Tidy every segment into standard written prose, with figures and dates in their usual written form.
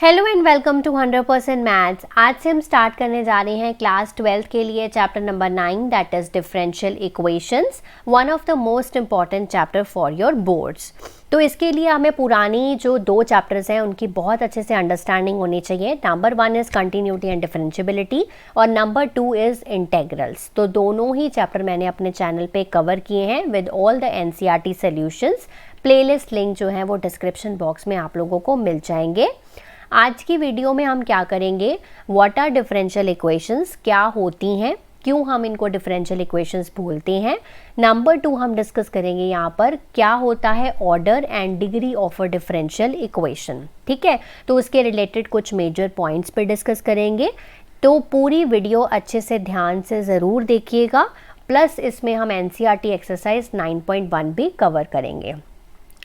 Hello and welcome to 100% maths. आज से हम स्टार्ट करने जा रहे हैं क्लास 12 के लिए chapter number 9 that is differential equations, one of the most important chapter for your boards. तो इसके लिए हमें पुरानी जो दो चैप्टर्स हैं उनकी बहुत अच्छे से अंडरस्टैंडिंग होनी चाहिए। Number 1 is continuity and differentiability और नंबर 2 इज़ इंटेग्रल्स। तो दोनों ही चैप्टर मैंने अपने चैनल पे कवर किए हैं with all the NCERT solutions. Playlist link जो है वो डिस्क्रिप्शन बॉक्स में आप लोगों को मिल जाएंगे। आज की वीडियो में हम क्या करेंगे, व्हाट आर डिफरेंशियल इक्वेशंस, क्या होती हैं, क्यों हम इनको डिफरेंशियल इक्वेशंस बोलते हैं। नंबर 2 हम डिस्कस करेंगे यहाँ पर क्या होता है order and degree of a differential equation. ठीक है, तो उसके रिलेटेड कुछ मेजर पॉइंट्स पे डिस्कस करेंगे। तो पूरी वीडियो अच्छे से ध्यान से ज़रूर देखिएगा। प्लस इसमें हम एनसीईआरटी एक्सरसाइज 9.1 भी कवर करेंगे।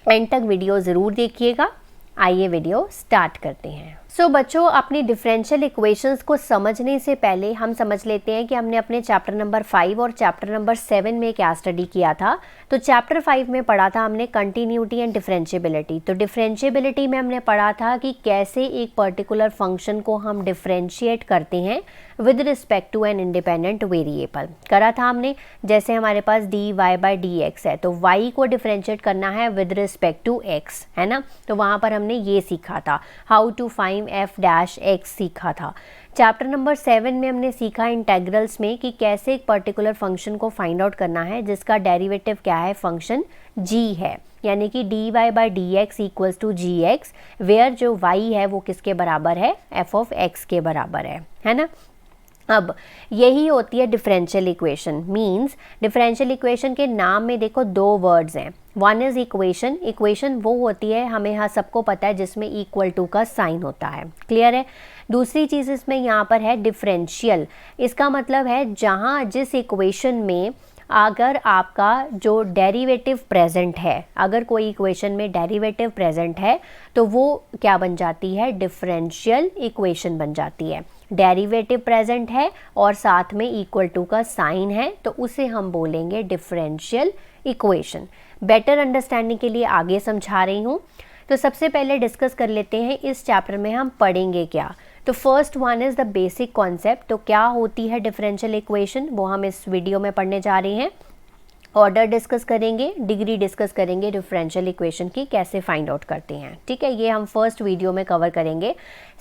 एंड तक वीडियो ज़रूर देखिएगा। आइए वीडियो स्टार्ट करते हैं। बच्चों, अपनी डिफरेंशियल इक्वेशंस को समझने से पहले हम समझ लेते हैं कि हमने अपने चैप्टर नंबर 5 और चैप्टर नंबर 7 में क्या स्टडी किया था। तो चैप्टर 5 में पढ़ा था हमने कंटिन्यूटी एंड डिफरेंशियबिलिटी। तो डिफरेंशियबिलिटी में हमने पढ़ा था कि कैसे एक पर्टिकुलर फंक्शन को हम डिफरेंशिएट करते हैं with respect to an independent variable. करा था हमने, जैसे हमारे पास D Y by D X है तो y को डिफरेंशिएट करना है विद रिस्पेक्ट टू x, है ना। तो वहाँ पर हमने ये सीखा था, how to find f dash x सीखा था। चैप्टर नंबर 7 में हमने सीखा इंटेग्रल्स में कि कैसे एक पर्टिकुलर फंक्शन को फाइंड आउट करना है जिसका डेरिवेटिव क्या है, फंक्शन g है, यानी कि d Y by D x equals to g x, where जो y है वो किसके बराबर है, f ऑफ x के बराबर है ना। अब यही होती है differential equation. Means differential equation के नाम में देखो दो वर्ड्स हैं। One is equation. इक्वेशन वो होती है, हमें यहाँ सबको पता है, जिसमें इक्वल टू का साइन होता है। क्लियर है। दूसरी चीज़ इसमें यहाँ पर है डिफरेंशियल। इसका मतलब है जहाँ जिस इक्वेशन में अगर आपका जो डेरिवेटिव प्रेजेंट है, अगर कोई इक्वेशन में डेरिवेटिव प्रेजेंट है तो वो क्या बन जाती है, डिफरेंशियल इक्वेशन बन जाती है। डेरिवेटिव प्रेजेंट है और साथ में इक्वल टू का साइन है तो उसे हम बोलेंगे डिफरेंशियल इक्वेशन। बेटर अंडरस्टैंडिंग के लिए आगे समझा रही हूँ। तो सबसे पहले डिस्कस कर लेते हैं इस चैप्टर में हम पढ़ेंगे क्या। तो first one is the basic concept. तो क्या होती है डिफरेंशियल इक्वेशन, वो हम इस वीडियो में पढ़ने जा रहे हैं। ऑर्डर डिस्कस करेंगे, डिग्री डिस्कस करेंगे डिफरेंशियल इक्वेशन की कैसे फाइंड आउट करते हैं। ठीक है, ये हम फर्स्ट वीडियो में कवर करेंगे।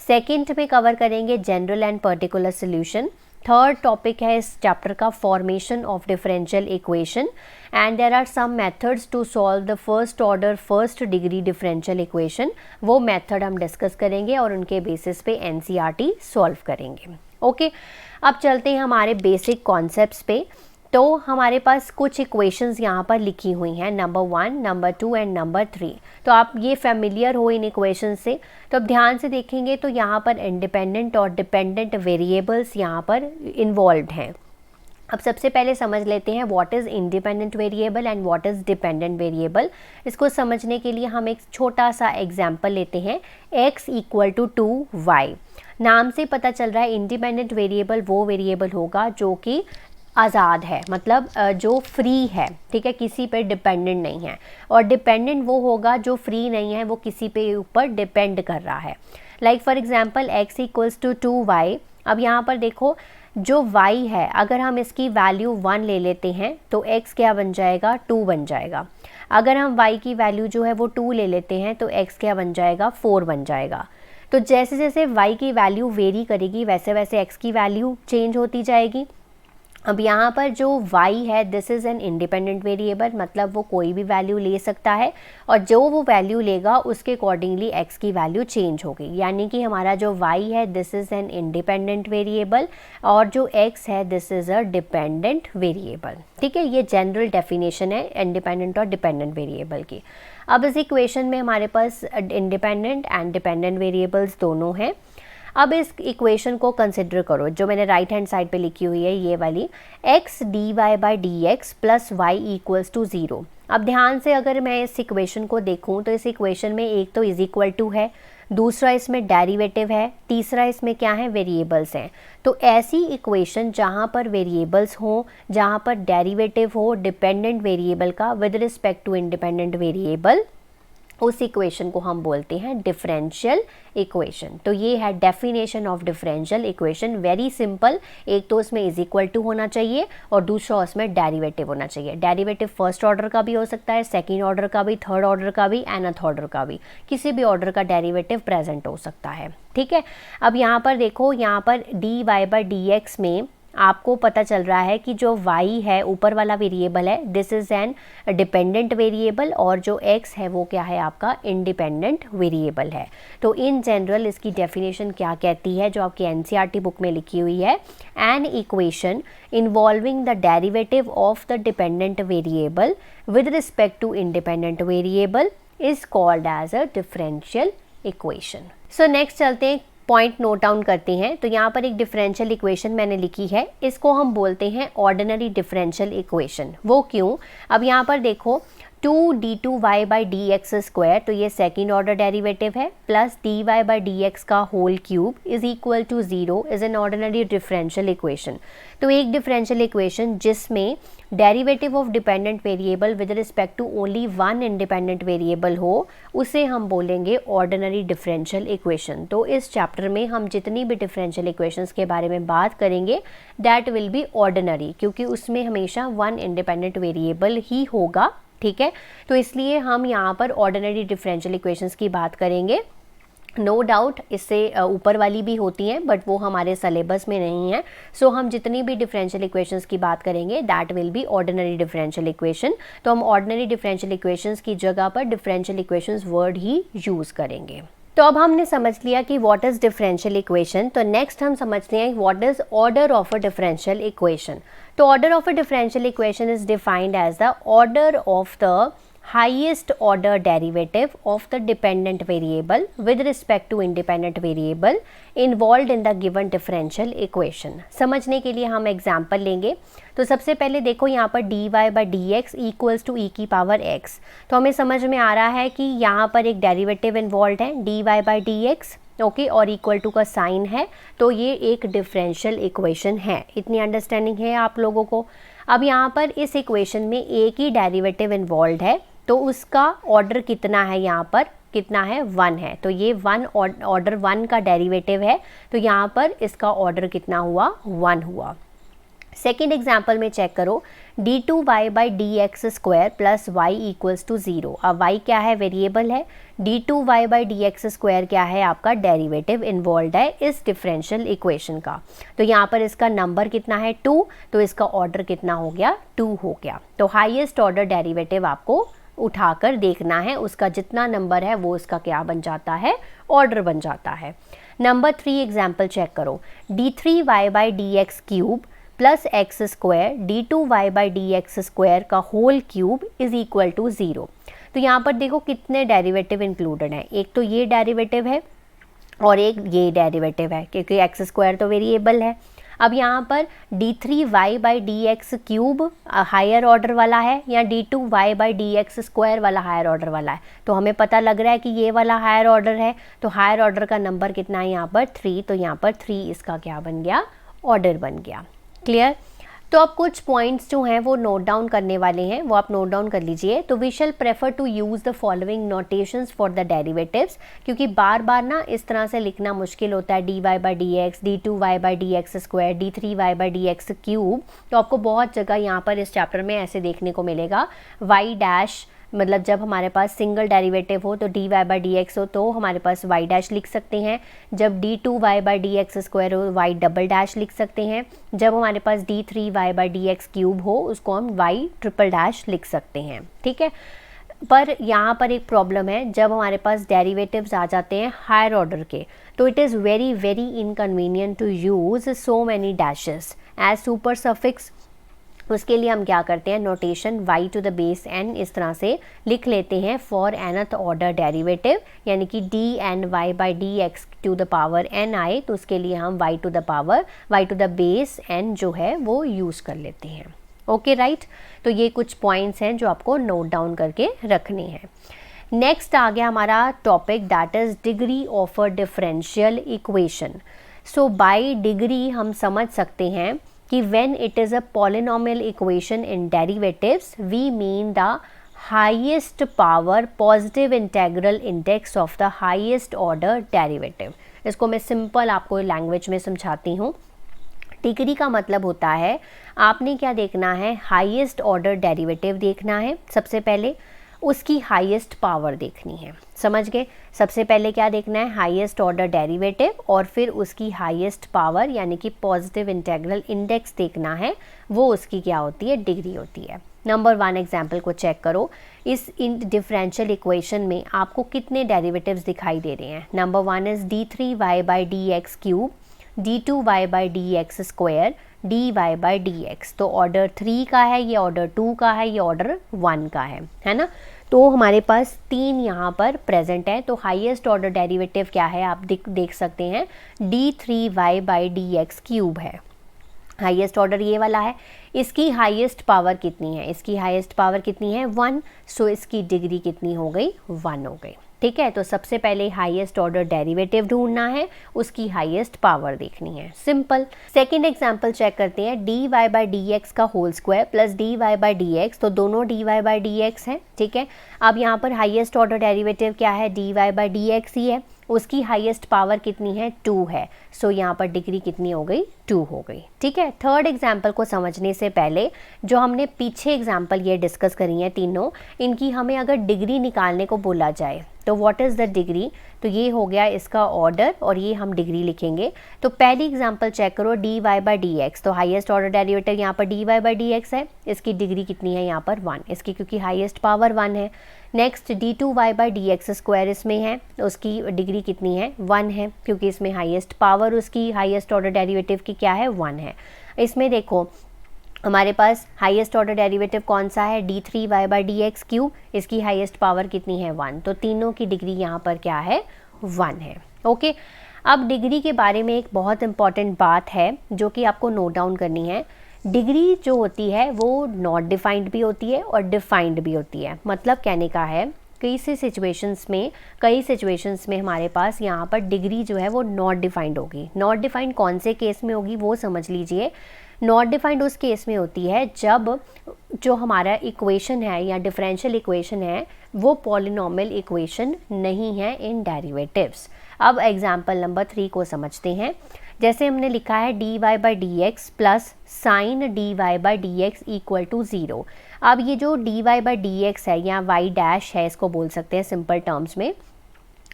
सेकंड में कवर करेंगे general and particular solution. Third topic है इस चैप्टर का formation of differential equation and there are some methods to solve the first order first degree differential equation. वो मेथड हम discuss करेंगे और उनके बेसिस पे एनसीईआरटी सॉल्व करेंगे। ओके, अब चलते हैं हमारे बेसिक कॉन्सेप्ट्स पे। तो हमारे पास कुछ इक्वेशंस यहाँ पर लिखी हुई हैं, नंबर 1, नंबर 2 एंड नंबर 3। तो आप ये फेमिलियर हो इन इक्वेशंस से। तो अब ध्यान से देखेंगे तो यहाँ पर इंडिपेंडेंट और डिपेंडेंट वेरिएबल्स यहाँ पर इन्वॉल्व हैं। अब सबसे पहले समझ लेते हैं what is independent variable and what is dependent variable. इसको समझने के लिए हम एक छोटा सा एग्जाम्पल लेते हैं, x इक्वल टू 2y। नाम से पता चल रहा है इंडिपेंडेंट वेरिएबल वो वेरिएबल होगा जो कि आज़ाद है, मतलब जो फ्री है। ठीक है, किसी पे डिपेंडेंट नहीं है। और डिपेंडेंट वो होगा जो फ्री नहीं है, वो किसी पे ऊपर डिपेंड कर रहा है। Like for example x equals to 2y। अब यहाँ पर देखो जो y है, अगर हम इसकी वैल्यू 1 ले लेते हैं तो x क्या बन जाएगा, 2 बन जाएगा। अगर हम y की वैल्यू जो है वो 2 ले लेते हैं तो x क्या बन जाएगा, 4 बन जाएगा। तो जैसे जैसे y की वैल्यू वेरी करेगी वैसे वैसे x की वैल्यू चेंज होती जाएगी। अब यहाँ पर जो y है this is an independent variable, मतलब वो कोई भी वैल्यू ले सकता है और जो वो वैल्यू लेगा उसके अकॉर्डिंगली x की वैल्यू चेंज होगी। यानी कि हमारा जो y है this is an independent variable और जो x है this is a dependent variable. ठीक है, ये जनरल डेफिनेशन है इंडिपेंडेंट और डिपेंडेंट वेरिएबल की। अब इस इक्वेशन में हमारे पास इंडिपेंडेंट एंड डिपेंडेंट वेरिएबल्स दोनों हैं। अब इस इक्वेशन को कंसिडर करो जो मैंने राइट हैंड साइड पे लिखी हुई है, ये वाली, x d Y by D x plus y equals to 0। अब ध्यान से अगर मैं इस इक्वेशन को देखूं तो इस इक्वेशन में एक तो इज इक्वल टू है, दूसरा इसमें डेरिवेटिव है, तीसरा इसमें क्या है, वेरिएबल्स हैं। तो ऐसी इक्वेशन जहाँ पर वेरिएबल्स हों, जहाँ पर डेरिवेटिव हो डिपेंडेंट वेरिएबल का with respect to independent variable, उस इक्वेशन को हम बोलते हैं डिफरेंशियल इक्वेशन। तो ये है definition of differential equation, very simple. एक तो उसमें इज इक्वल टू होना चाहिए और दूसरा उसमें डेरिवेटिव होना चाहिए। डेरिवेटिव फर्स्ट ऑर्डर का भी हो सकता है, सेकंड ऑर्डर का भी, थर्ड ऑर्डर का भी, nth ऑर्डर का भी, किसी भी ऑर्डर का डेरिवेटिव प्रेजेंट हो सकता है। ठीक है, अब यहाँ पर देखो, यहाँ पर dy बाई डी एक्स में आपको पता चल रहा है कि जो y है ऊपर वाला वेरिएबल है, this is an dependent variable, और जो x है वो क्या है आपका इंडिपेंडेंट वेरिएबल है। तो इन जनरल इसकी डेफिनेशन क्या कहती है जो आपकी एनसीईआरटी बुक में लिखी हुई है, an equation involving the derivative of the dependent variable with respect to independent variable is called as a differential equation. So next चलते हैं, पॉइंट नोट डाउन करते हैं। तो यहाँ पर एक डिफरेंशियल इक्वेशन मैंने लिखी है, इसको हम बोलते हैं ऑर्डिनरी डिफरेंशियल इक्वेशन। वो क्यों? अब यहाँ पर देखो 2d2y by D x square, तो ये सेकेंड ऑर्डर डेरिवेटिव है, plus dy by D X का whole cube is equal to 0 is an ordinary differential equation. तो एक डिफरेंशियल इक्वेशन जिसमें derivative of dependent variable with respect to only one independent variable हो, उसे हम बोलेंगे ordinary differential equation. तो इस चैप्टर में हम जितनी भी डिफरेंशियल इक्वेशंस के बारे में बात करेंगे दैट विल बी ऑर्डिनरी, क्योंकि उसमें हमेशा वन इंडिपेंडेंट वेरिएबल ही होगा। ठीक है, तो इसलिए हम यहाँ पर ऑर्डिनरी डिफरेंशियल इक्वेशंस की बात करेंगे। नो डाउट इससे ऊपर वाली भी होती हैं, बट वो हमारे सिलेबस में नहीं है। सो हम जितनी भी डिफरेंशियल इक्वेशंस की बात करेंगे that will be ordinary differential equation. तो हम ऑर्डिनरी डिफरेंशियल इक्वेशंस की जगह पर डिफरेंशियल इक्वेशंस वर्ड ही यूज़ करेंगे। तो अब हमने समझ लिया कि व्हाट इज़ डिफरेंशियल इक्वेशन। तो नेक्स्ट हम समझते हैं what is order of a differential equation. तो order of a differential equation is defined as the order of the highest order derivative of the dependent variable with respect to independent variable involved in the given differential equation। समझने के लिए हम example लेंगे। तो सबसे पहले देखो यहाँ पर dy by D x equals to E की पावर x। तो हमें समझ में आ रहा है कि यहाँ पर एक डेरिवेटिव इन्वॉल्व है dy by D x, okay, और इक्वल टू का साइन है, तो ये एक डिफरेंशियल इक्वेशन है। इतनी अंडरस्टैंडिंग है आप लोगों को। अब यहाँ पर इस इक्वेशन में एक ही डेरिवेटिव इन्वॉल्व है, तो उसका ऑर्डर कितना है, यहाँ पर कितना है, 1 है। तो ये ऑर्डर 1 का डेरिवेटिव है, तो यहाँ पर इसका ऑर्डर कितना हुआ, 1 हुआ। सेकेंड एग्जाम्पल में चेक करो, d2y by D x square plus y equals to 0। अब y क्या है, वेरिएबल है, d2y by D x square क्या है, आपका डेरिवेटिव इन्वॉल्व है इस डिफरेंशियल इक्वेशन का। तो यहाँ पर इसका नंबर कितना है, 2, तो इसका ऑर्डर कितना हो गया, 2 हो गया। तो हाईएस्ट ऑर्डर डेरिवेटिव आपको उठाकर देखना है, उसका जितना नंबर है वो उसका क्या बन जाता है, ऑर्डर बन जाता है। नंबर 3 एग्जाम्पल चेक करो, d3y by D x cube plus X square d2y by D x square का whole cube is equal to 0। तो यहाँ पर देखो कितने डेरिवेटिव इंक्लूडेड हैं, एक तो ये डेरिवेटिव है और एक ये डेरिवेटिव है, क्योंकि एक्स स्क्वायर तो वेरिएबल है। अब यहाँ पर d3y by D x cube higher order वाला है या d2y by D x square वाला हायर ऑर्डर वाला है, तो हमें पता लग रहा है कि ये वाला हायर ऑर्डर है। तो हायर ऑर्डर का नंबर कितना है यहाँ पर, 3, तो यहाँ पर 3 इसका क्या बन गया, ऑर्डर बन गया। क्लियर? तो अब कुछ पॉइंट्स जो हैं वो नोट डाउन करने वाले हैं, वो आप नोट डाउन कर लीजिए। तो we shall prefer to use the following notations for the derivatives, क्योंकि बार बार ना इस तरह से लिखना मुश्किल होता है, dy by D x, d2y by D x square, d3y by D x cube. तो आपको बहुत जगह यहाँ पर इस चैप्टर में ऐसे देखने को मिलेगा, y डैश, मतलब जब हमारे पास सिंगल डेरिवेटिव हो तो dy बाई डी एक्स हो तो हमारे पास y डैश लिख सकते हैं, जब d2y by D x square हो y डबल डैश लिख सकते हैं, जब हमारे पास d3y by D x cube हो उसको हम y ट्रिपल डैश लिख सकते हैं। ठीक है, पर यहाँ पर एक प्रॉब्लम है, जब हमारे पास डेरिवेटिव्स आ जाते हैं हायर ऑर्डर के, तो it is very very inconvenient to use so many dashes as super suffix. उसके लिए हम क्या करते हैं, notation y to the base n इस तरह से लिख लेते हैं फॉर nth ऑर्डर डेरिवेटिव, यानी कि dny by D x to the power ni। तो उसके लिए हम y to the base n जो है वो यूज़ कर लेते हैं। ओके राइट, तो ये कुछ पॉइंट्स हैं जो आपको नोट डाउन करके रखने हैं। नेक्स्ट आ गया हमारा topic, that is degree of a differential equation. So bye degree हम समझ सकते हैं कि when it is a polynomial equation in derivatives we mean the highest power positive integral index of the highest order derivative. इसको मैं simple आपको language में समझाती हूँ। डिग्री का मतलब होता है आपने क्या देखना है, हाईएस्ट ऑर्डर डेरिवेटिव देखना है, सबसे पहले उसकी हाईएस्ट पावर देखनी है। समझ गए? सबसे पहले क्या देखना है, हाईएस्ट ऑर्डर डेरिवेटिव और फिर उसकी हाईएस्ट पावर यानी कि पॉजिटिव इंटेग्रल इंडेक्स देखना है, वो उसकी क्या होती है, डिग्री होती है। नंबर 1 एग्जाम्पल को चेक करो। इस डिफरेंशियल इक्वेशन में आपको कितने डेरिवेटिव्स दिखाई दे रहे हैं। Number 1 is d3y/dx cube, d2y/dx² dy/dx। तो ऑर्डर 3 का है, ये ऑर्डर 2 का है, ये ऑर्डर 1 का है ना। तो हमारे पास 3 यहाँ पर प्रेजेंट है। तो हाईएस्ट ऑर्डर डेरिवेटिव क्या है आप देख सकते हैं, d3y/dx क्यूब है। हाईएस्ट ऑर्डर ये वाला है। इसकी हाईएस्ट पावर कितनी है, इसकी हाईएस्ट पावर कितनी है, 1। सो इसकी डिग्री कितनी हो गई, 1 हो गई। ठीक है, तो सबसे पहले हाईएस्ट ऑर्डर डेरिवेटिव ढूंढना है, उसकी हाईएस्ट पावर देखनी है, सिंपल। सेकंड एग्जांपल चेक करते हैं, dy/dx का होल स्क्वायर प्लस dy/dx, तो दोनों dy/dx है। ठीक है, अब यहाँ पर हाईएस्ट ऑर्डर डेरिवेटिव क्या है, dy/dx ही है, उसकी हाईएस्ट पावर कितनी है, 2 है। सो यहाँ पर डिग्री कितनी हो गई, 2 हो गई। ठीक है, थर्ड एग्जाम्पल को समझने से पहले जो हमने पीछे एग्जाम्पल ये डिस्कस करी है तीनों, इनकी हमें अगर डिग्री निकालने को बोला जाए तो व्हाट इज़ द डिग्री, तो ये हो गया इसका ऑर्डर और ये हम डिग्री लिखेंगे। तो पहली एग्जाम्पल चेक करो, dy/dx, तो हाईएस्ट ऑर्डर डेरिवेटिव यहाँ पर dy/dx है, इसकी डिग्री कितनी है यहाँ पर 1, इसकी क्योंकि हाईएस्ट पावर 1 है। नेक्स्ट d2y/dx² इसमें है, उसकी डिग्री कितनी है, 1 है, क्योंकि इसमें हाईएस्ट पावर उसकी हाईएस्ट ऑर्डर डेरिवेटिव की क्या है, 1 है। इसमें देखो हमारे पास हाईएस्ट ऑर्डर डेरिवेटिव कौन सा है, d3y/dx क्यूब, इसकी हाईएस्ट पावर कितनी है, 1। तो तीनों की डिग्री यहाँ पर क्या है, 1 है। ओके, अब डिग्री के बारे में एक बहुत इंपॉर्टेंट बात है जो कि आपको नोट डाउन करनी है। डिग्री जो होती है वो नॉट डिफाइंड भी होती है और डिफाइंड भी होती है। मतलब कहने का है कई सिचुएशंस में हमारे पास यहाँ पर डिग्री जो है वो नॉट डिफाइंड होगी। नॉट डिफाइंड कौन से केस में होगी वो समझ लीजिए। नॉट डिफाइंड उस केस में होती है जब जो हमारा इक्वेशन है या डिफरेंशियल इक्वेशन है वो पॉलिनॉमियल इक्वेशन नहीं है इन डेरिवेटिव्स। अब एग्जाम्पल नंबर 3 को समझते हैं। जैसे हमने लिखा है dy/dx plus sign dy/dx equal to 0। अब ये जो dy/dx है या y डैश है, इसको बोल सकते हैं सिंपल टर्म्स में,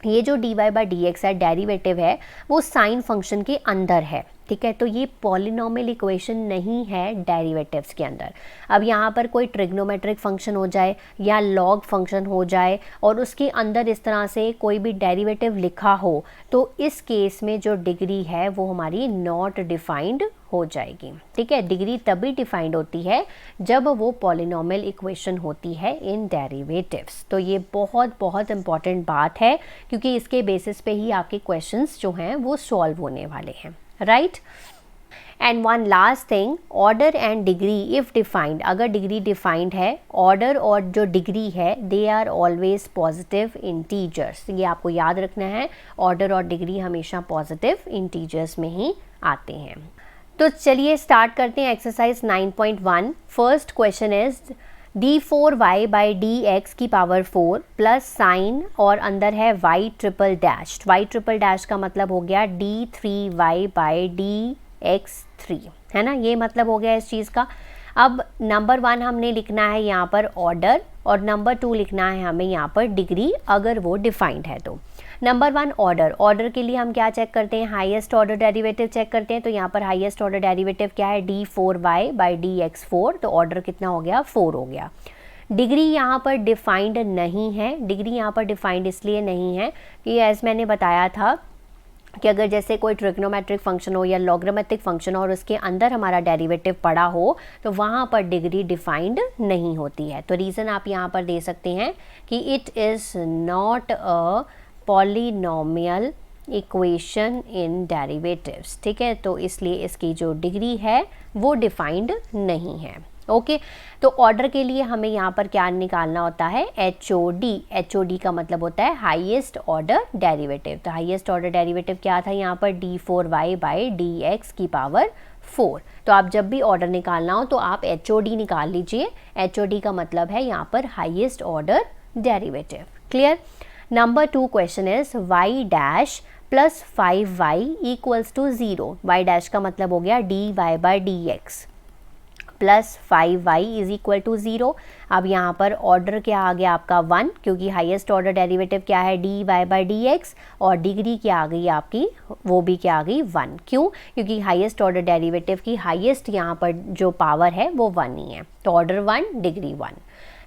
ये जो dy/dx है डेरिवेटिव है वो साइन फंक्शन के अंदर है। ठीक है, तो ये पॉलिनॉमियल इक्वेशन नहीं है डेरिवेटिव्स के अंदर। अब यहाँ पर कोई ट्रिग्नोमेट्रिक फंक्शन हो जाए या लॉग फंक्शन हो जाए और उसके अंदर इस तरह से कोई भी डेरिवेटिव लिखा हो तो इस केस में जो डिग्री है वो हमारी नॉट डिफाइंड हो जाएगी। ठीक है, डिग्री तभी डिफाइंड होती है जब वो पॉलिनॉमियल इक्वेशन होती है इन डेरिवेटिव्स। तो ये बहुत बहुत इंपॉर्टेंट बात है क्योंकि इसके बेसिस पे ही आपके क्वेश्चंस जो हैं वो सॉल्व होने वाले हैं, right. And one last thing, order and degree if defined, अगर डिग्री डिफाइंड है, ऑर्डर और जो डिग्री है they are always positive integers. ये आपको याद रखना है, ऑर्डर और डिग्री हमेशा पॉजिटिव इंटीजर्स में ही आते हैं। तो चलिए स्टार्ट करते हैं exercise 9.1। First question is d4y/dx की पावर 4 प्लस साइन और अंदर है y triple dash. y triple dash का मतलब हो गया d3y/dx3, है ना, ये मतलब हो गया इस चीज़ का। अब नंबर 1 हमने लिखना है यहाँ पर ऑर्डर और नंबर 2 लिखना है हमें यहाँ पर डिग्री अगर वो डिफाइंड है तो। नंबर 1 ऑर्डर के लिए हम क्या चेक करते हैं, हाईएस्ट ऑर्डर डेरिवेटिव चेक करते हैं। तो यहाँ पर हाईएस्ट ऑर्डर डेरिवेटिव क्या है, d4y/dx4, तो ऑर्डर कितना हो गया, 4 हो गया। डिग्री यहाँ पर डिफाइंड नहीं है। डिग्री यहाँ पर डिफाइंड इसलिए नहीं है कि एज मैंने बताया था कि अगर जैसे कोई ट्रिग्नोमेट्रिक फंक्शन हो या लॉगरिथमिक फंक्शन और उसके अंदर हमारा डेरिवेटिव पड़ा हो तो वहाँ पर डिग्री डिफाइंड नहीं होती है। तो रीज़न आप यहाँ पर दे सकते हैं कि it is not a polynomial equation in derivatives. ठीक है, तो इसलिए इसकी जो डिग्री है वो डिफाइंड नहीं है। ओके, तो ऑर्डर के लिए हमें यहाँ पर क्या निकालना होता है, HOD। HOD का मतलब होता है हाईएस्ट ऑर्डर डेरिवेटिव। तो हाईएस्ट ऑर्डर डेरिवेटिव क्या था यहाँ पर, d4y/dx की पावर 4। तो आप जब भी ऑर्डर निकालना हो तो आप HOD निकाल लीजिए। HOD का मतलब है यहाँ पर highest order derivative. Clear. Number 2 question is y dash plus 5y equals to 0। y dash का मतलब हो गया dy/dx plus 5y is equal to 0। अब यहाँ पर ऑर्डर क्या आ गया आपका 1, क्योंकि हाईएस्ट ऑर्डर डेरिवेटिव क्या है dy/dx, और डिग्री क्या आ गई आपकी, वो भी क्या आ गई 1। क्यों? क्योंकि हाईएस्ट ऑर्डर डेरिवेटिव की हाईएस्ट यहाँ पर जो पावर है वो 1 ही है, तो order 1 degree 1।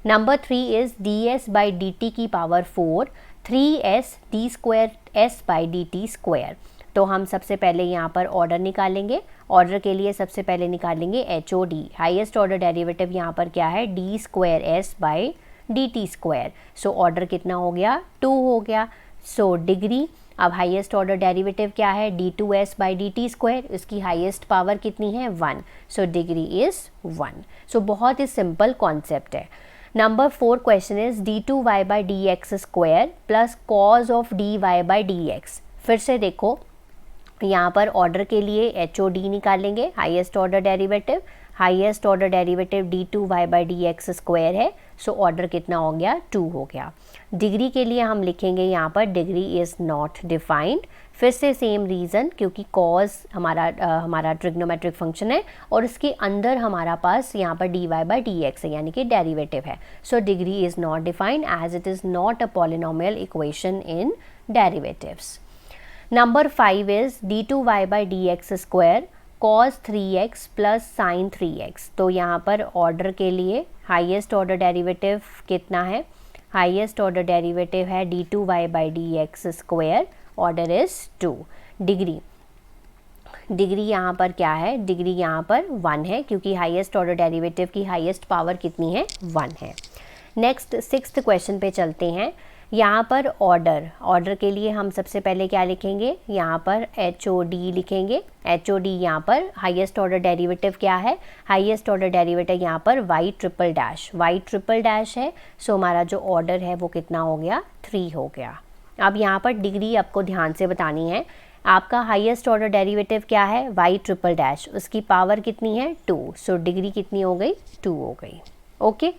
Number 3 is ds/dt की पावर 4 3s d²s/dt²। तो हम सबसे पहले यहाँ पर ऑर्डर निकालेंगे। ऑर्डर के लिए सबसे पहले निकालेंगे HOD। हाईएस्ट ऑर्डर डेरिवेटिव यहाँ पर क्या है d²s/dt²। सो ऑर्डर कितना हो गया 2 हो गया। सो डिग्री, अब हाईएस्ट ऑर्डर डेरिवेटिव क्या है d2s/dt², इसकी हाईएस्ट पावर कितनी है 1। So degree is 1। सो बहुत ही सिंपल कॉन्सेप्ट है। Number 4 question is d2y/dx² plus cos of dy/dx। फिर से देखो, यहाँ पर ऑर्डर के लिए HOD निकालेंगे, highest order derivative. Highest order derivative d2y/dx² है, सो ऑर्डर कितना हो गया 2 हो गया। डिग्री के लिए हम लिखेंगे यहाँ पर डिग्री इज़ नॉट डिफाइंड। फिर से सेम रीज़न, क्योंकि cos हमारा ट्रिग्नोमेट्रिक फंक्शन है और इसके अंदर हमारा पास यहाँ पर dy/dx है, यानी कि डेरिवेटिव है। So degree is not defined as it is not a polynomial equation in derivatives. Number 5 is d2y/dx² cos 3x plus sin 3x। तो यहाँ पर ऑर्डर के लिए हाईएस्ट ऑर्डर डेरिवेटिव कितना है, हाईएस्ट ऑर्डर डेरिवेटिव है d2y/dx², ऑर्डर इज 2। डिग्री यहाँ पर क्या है, डिग्री यहाँ पर 1 है, क्योंकि हाईएस्ट ऑर्डर डेरिवेटिव की हाईएस्ट पावर कितनी है 1 है। नेक्स्ट 6th क्वेश्चन पे चलते हैं। यहाँ पर ऑर्डर के लिए हम सबसे पहले क्या लिखेंगे, यहाँ पर HOD लिखेंगे। HOD यहाँ पर हाईएस्ट ऑर्डर डेरिवेटिव क्या है, हाईएस्ट ऑर्डर डेरिवेटिव यहाँ पर y ट्रिपल डैश है। सो हमारा जो ऑर्डर है वो कितना हो गया 3 हो गया। अब यहाँ पर डिग्री आपको ध्यान से बतानी है। आपका हाईएस्ट ऑर्डर डेरिवेटिव क्या है y ट्रिपल डैश, उसकी पावर कितनी है 2। सो डिग्री कितनी हो गई 2 हो गई। ओके,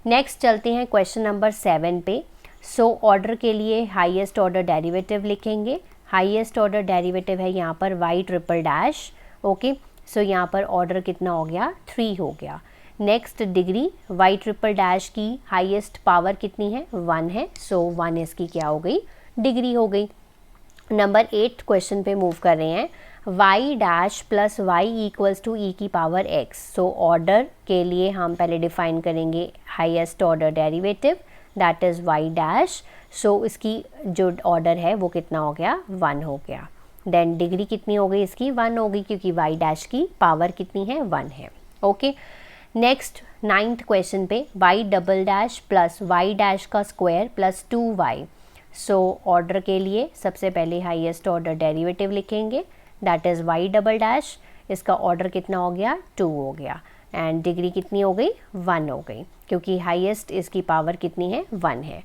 नेक्स्ट चलते हैं क्वेश्चन नंबर 7 पे। सो ऑर्डर के लिए हाईएस्ट ऑर्डर डेरिवेटिव लिखेंगे। हाईएस्ट ऑर्डर डेरिवेटिव है यहाँ पर y ट्रिपल डैश। ओके, सो यहाँ पर ऑर्डर कितना हो गया 3 हो गया। Next degree, y triple dash की हाईएस्ट पावर कितनी है 1 है। सो 1 इसकी क्या हो गई डिग्री हो गई। नंबर 8 क्वेश्चन पे मूव कर रहे हैं। y dash plus y equals to e की पावर x। सो ऑर्डर के लिए हम पहले डिफाइन करेंगे highest order derivative, that is y dash. So इसकी जो ऑर्डर है वो कितना हो गया 1 हो गया। देन डिग्री कितनी हो गई इसकी 1 हो गई, क्योंकि y डैश की पावर कितनी है 1 है। ओके, नेक्स्ट 9th क्वेश्चन पे y double dash plus y dash का square plus 2y। So order के लिए सबसे पहले हाईएस्ट ऑर्डर डेरिवेटिव लिखेंगे, that is y double dash. इसका ऑर्डर कितना हो गया 2 हो गया, एंड डिग्री कितनी हो गई 1 हो गई, क्योंकि हाईएस्ट इसकी पावर कितनी है 1 है।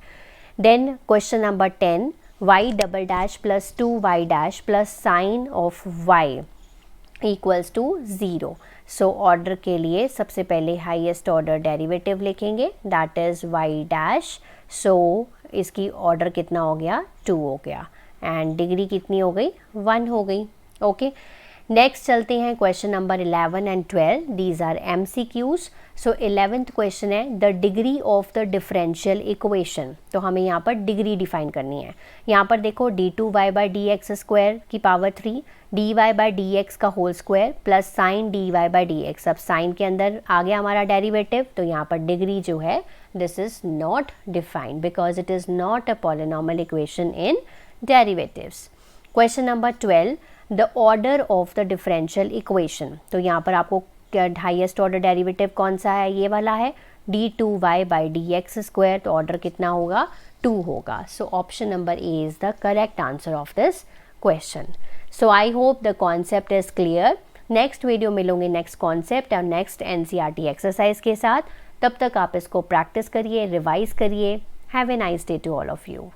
Then question number 10, y double dash plus 2y dash plus sine of y equals to 0। So order के लिए सबसे पहले हाईएस्ट ऑर्डर डेरिवेटिव लिखेंगे, that is y dash. So इसकी ऑर्डर कितना हो गया 2 हो गया, एंड डिग्री कितनी हो गई 1 हो गई। ओके, नेक्स्ट चलते हैं question number 11 and 12। These are MCQs। So 11th question है the degree of the differential equation. तो हमें यहाँ पर डिग्री डिफाइन करनी है। यहाँ पर देखो d2y/dx² की पावर 3, dy/dx का whole square plus sign dy/dx। अब साइन के अंदर आ गया हमारा डेरिवेटिव, तो यहाँ पर डिग्री जो है this is not defined because it is not a polynomial equation in derivatives. Question number 12, the order of the differential equation. तो यहाँ पर आपको हाईएस्ट ऑर्डर डेरिवेटिव कौन सा है, ये वाला है d2y/dx²। तो ऑर्डर कितना होगा 2 होगा। So option number A is the correct answer of this question. So I hope the concept is clear. Next video मिलूंगी नेक्स्ट कॉन्सेप्ट और नेक्स्ट NCERT एक्सरसाइज के साथ। तब तक आप इसको प्रैक्टिस करिए, रिवाइज करिए। Have a nice day to all of you.